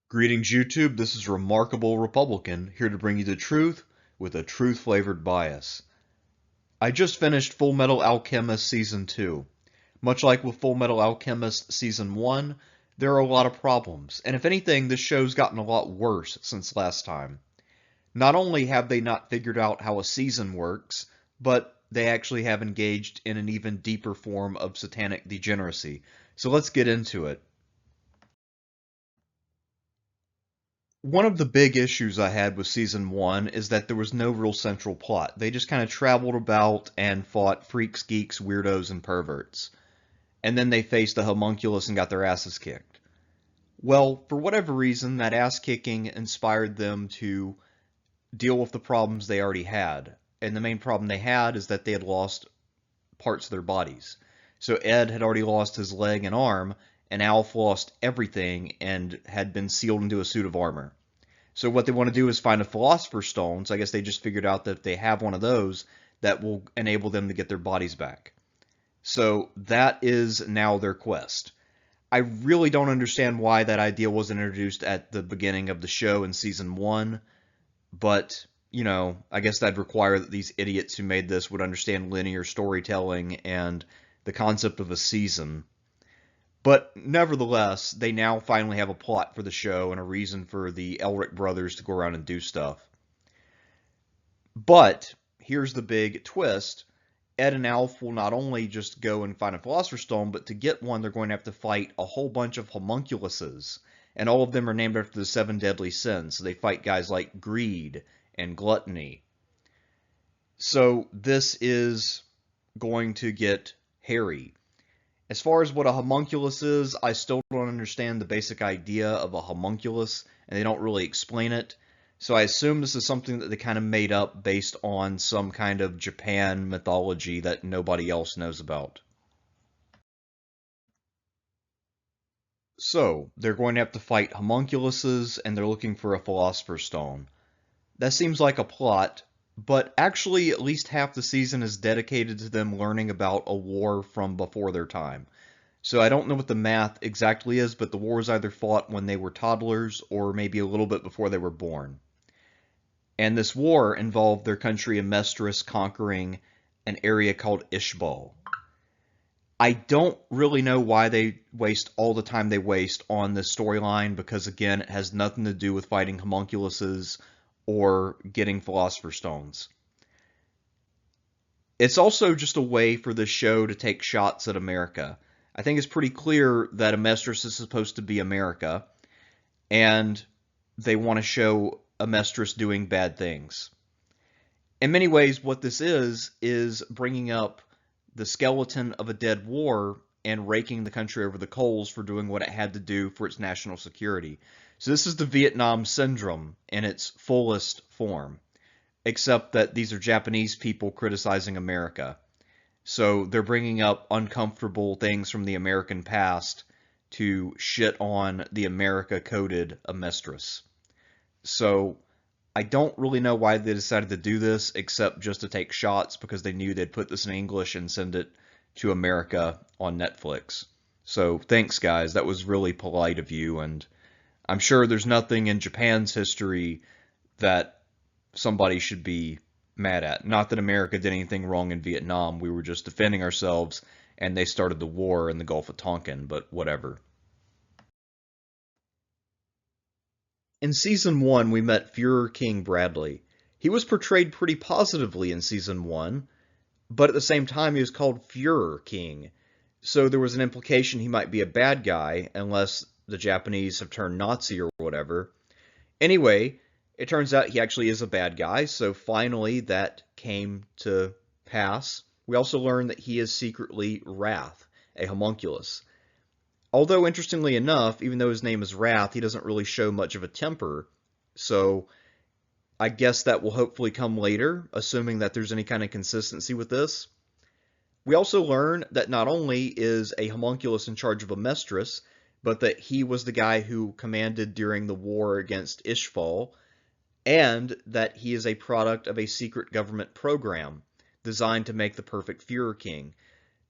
Greetings, YouTube. This is Remarkable Republican, here to bring you the truth with a truth-flavored bias. I just finished Full Metal Alchemist Season 2. Much like with Full Metal Alchemist Season 1, there are a lot of problems, and if anything, this show's gotten a lot worse since last time. Not only have they not figured out how a season works, but they actually have engaged in an even deeper form of satanic degeneracy. So let's get into it. One of the big issues I had with season one is that there was no real central plot. They just kind of traveled about and fought freaks, geeks, weirdos, and perverts. And then they faced a homunculus and got their asses kicked. Well, for whatever reason, that ass kicking inspired them to deal with the problems they already had. And the main problem they had is that they had lost parts of their bodies. So Ed had already lost his leg and arm, and Alf lost everything and had been sealed into a suit of armor. So what they want to do is find a Philosopher's Stone. So I guess they just figured out that if they have one of those, that will enable them to get their bodies back. So that is now their quest. I really don't understand why that idea wasn't introduced at the beginning of the show in season one, but, I guess that'd require that these idiots who made this would understand linear storytelling and the concept of a season. But nevertheless, they now finally have a plot for the show and a reason for the Elric brothers to go around and do stuff. But here's the big twist. Ed and Alf will not only just go and find a Philosopher's Stone, but to get one, they're going to have to fight a whole bunch of homunculuses. And all of them are named after the seven deadly sins. So they fight guys like greed and gluttony. So this is going to get hairy. As far as what a homunculus is, I still don't understand the basic idea of a homunculus, and they don't really explain it. So I assume this is something that they kind of made up based on some kind of Japan mythology that nobody else knows about. So, they're going to have to fight homunculuses, and they're looking for a Philosopher's Stone. That seems like a plot, but actually at least half the season is dedicated to them learning about a war from before their time. So I don't know what the math exactly is, but the war was either fought when they were toddlers or maybe a little bit before they were born. And this war involved their country Amestris conquering an area called Ishbal. I don't really know why they waste all the time they waste on this storyline, because again, it has nothing to do with fighting homunculuses or getting Philosopher's Stones. It's also just a way for this show to take shots at America. I think it's pretty clear that Amestris is supposed to be America, and they want to show Amestris doing bad things. In many ways, what this is bringing up the skeleton of a dead war and raking the country over the coals for doing what it had to do for its national security. So this is the Vietnam Syndrome in its fullest form, except that these are Japanese people criticizing America. So they're bringing up uncomfortable things from the American past to shit on the America-coded Amestris. So I don't really know why they decided to do this, except just to take shots because they knew they'd put this in English and send it to America on Netflix. So thanks, guys. That was really polite of you, and I'm sure there's nothing in Japan's history that somebody should be mad at. Not that America did anything wrong in Vietnam. We were just defending ourselves, and they started the war in the Gulf of Tonkin, but whatever. In season one, we met Führer King Bradley. He was portrayed pretty positively in season one, but at the same time, he was called Führer King. So there was an implication he might be a bad guy, unless the Japanese have turned Nazi or whatever. Anyway, it turns out he actually is a bad guy, so finally that came to pass. We also learned that he is secretly Wrath, a homunculus. Although, interestingly enough, even though his name is Wrath, he doesn't really show much of a temper, so I guess that will hopefully come later, assuming that there's any kind of consistency with this. We also learn that not only is a homunculus in charge of Amestris, but that he was the guy who commanded during the war against Ishval, and that he is a product of a secret government program designed to make the perfect Führer King.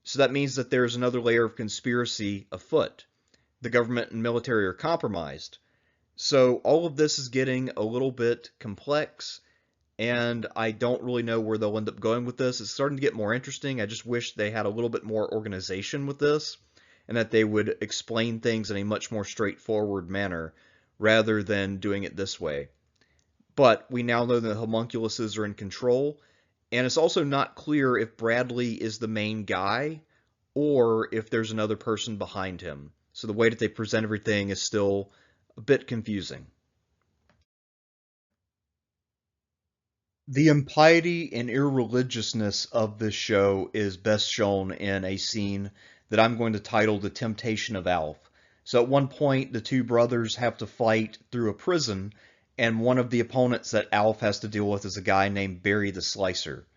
So that means that there's another layer of conspiracy afoot. The government and military are compromised. So all of this is getting a little bit complex, and I don't really know where they'll end up going with this. It's starting to get more interesting. I just wish they had a little bit more organization with this, and that they would explain things in a much more straightforward manner rather than doing it this way. But we now know that the homunculuses are in control, and it's also not clear if Bradley is the main guy or if there's another person behind him. So the way that they present everything is still a bit confusing. The impiety and irreligiousness of this show is best shown in a scene that I'm going to title The Temptation of Alf. So at one point, the two brothers have to fight through a prison, and one of the opponents that Alf has to deal with is a guy named Barry the Slicer.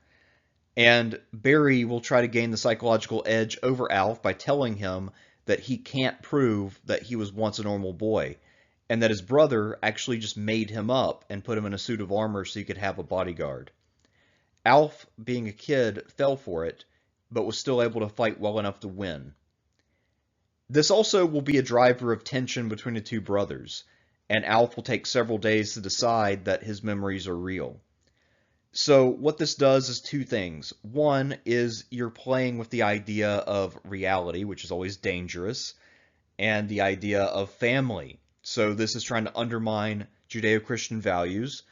And Barry will try to gain the psychological edge over Alf by telling him that he can't prove that he was once a normal boy, and that his brother actually just made him up and put him in a suit of armor so he could have a bodyguard. Alf, being a kid, fell for it, but was still able to fight well enough to win. This also will be a driver of tension between the two brothers, and Alf will take several days to decide that his memories are real. So what this does is two things. One is you're playing with the idea of reality, which is always dangerous, and the idea of family. So this is trying to undermine Judeo-Christian values.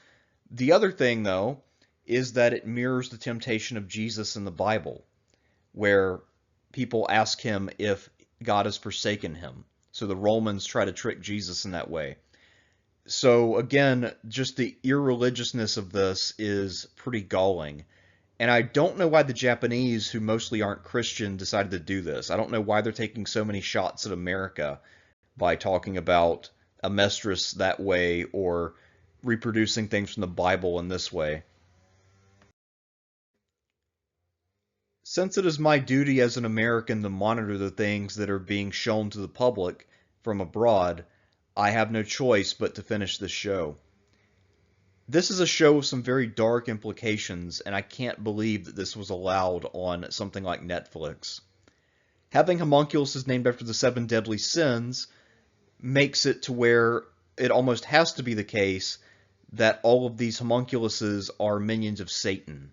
The other thing, though, is that it mirrors the temptation of Jesus in the Bible, where people ask him if God has forsaken him. So the Romans try to trick Jesus in that way. So again, just the irreligiousness of this is pretty galling. And I don't know why the Japanese, who mostly aren't Christian, decided to do this. I don't know why they're taking so many shots at America by talking about a mistress that way or reproducing things from the Bible in this way. Since it is my duty as an American to monitor the things that are being shown to the public from abroad, I have no choice but to finish this show. This is a show with some very dark implications, and I can't believe that this was allowed on something like Netflix. Having homunculus named after the seven deadly sins makes it to where it almost has to be the case that all of these homunculuses are minions of Satan.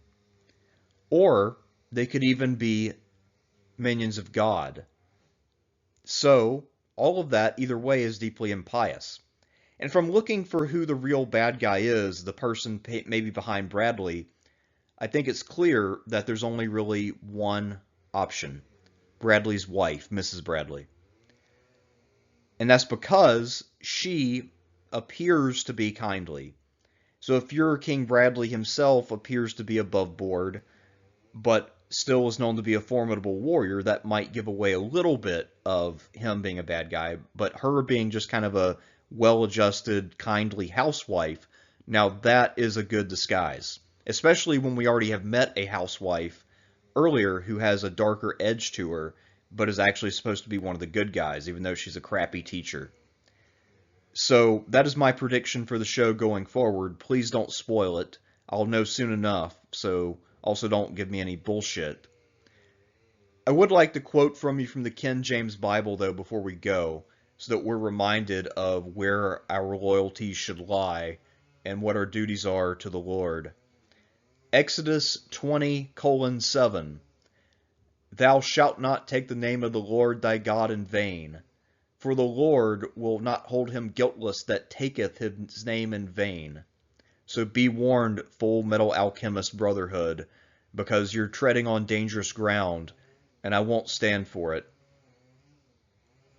Or they could even be minions of God. So, all of that, either way, is deeply impious. And from looking for who the real bad guy is, the person maybe behind Bradley, I think it's clear that there's only really one option. Bradley's wife, Mrs. Bradley. And that's because she appears to be kindly. So if your King Bradley himself appears to be above board, but still is known to be a formidable warrior, that might give away a little bit of him being a bad guy. But her being just kind of a well-adjusted, kindly housewife, now that is a good disguise. Especially when we already have met a housewife earlier who has a darker edge to her, but is actually supposed to be one of the good guys, even though she's a crappy teacher. So that is my prediction for the show going forward. Please don't spoil it. I'll know soon enough, so also don't give me any bullshit. I would like to quote from you from the King James Bible, though, before we go, so that we're reminded of where our loyalties should lie and what our duties are to the Lord. Exodus 20:7. Thou shalt not take the name of the Lord thy God in vain, for the Lord will not hold him guiltless that taketh his name in vain. So be warned, Full Metal Alchemist Brotherhood, because you're treading on dangerous ground, and I won't stand for it.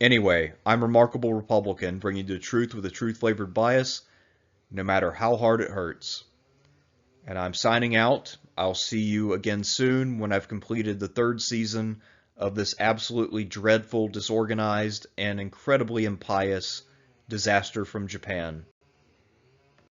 Anyway, I'm Remarkable Republican, bringing you the truth with a truth-flavored bias, no matter how hard it hurts. And I'm signing out. I'll see you again soon when I've completed the third season of this absolutely dreadful, disorganized, and incredibly impious disaster from Japan.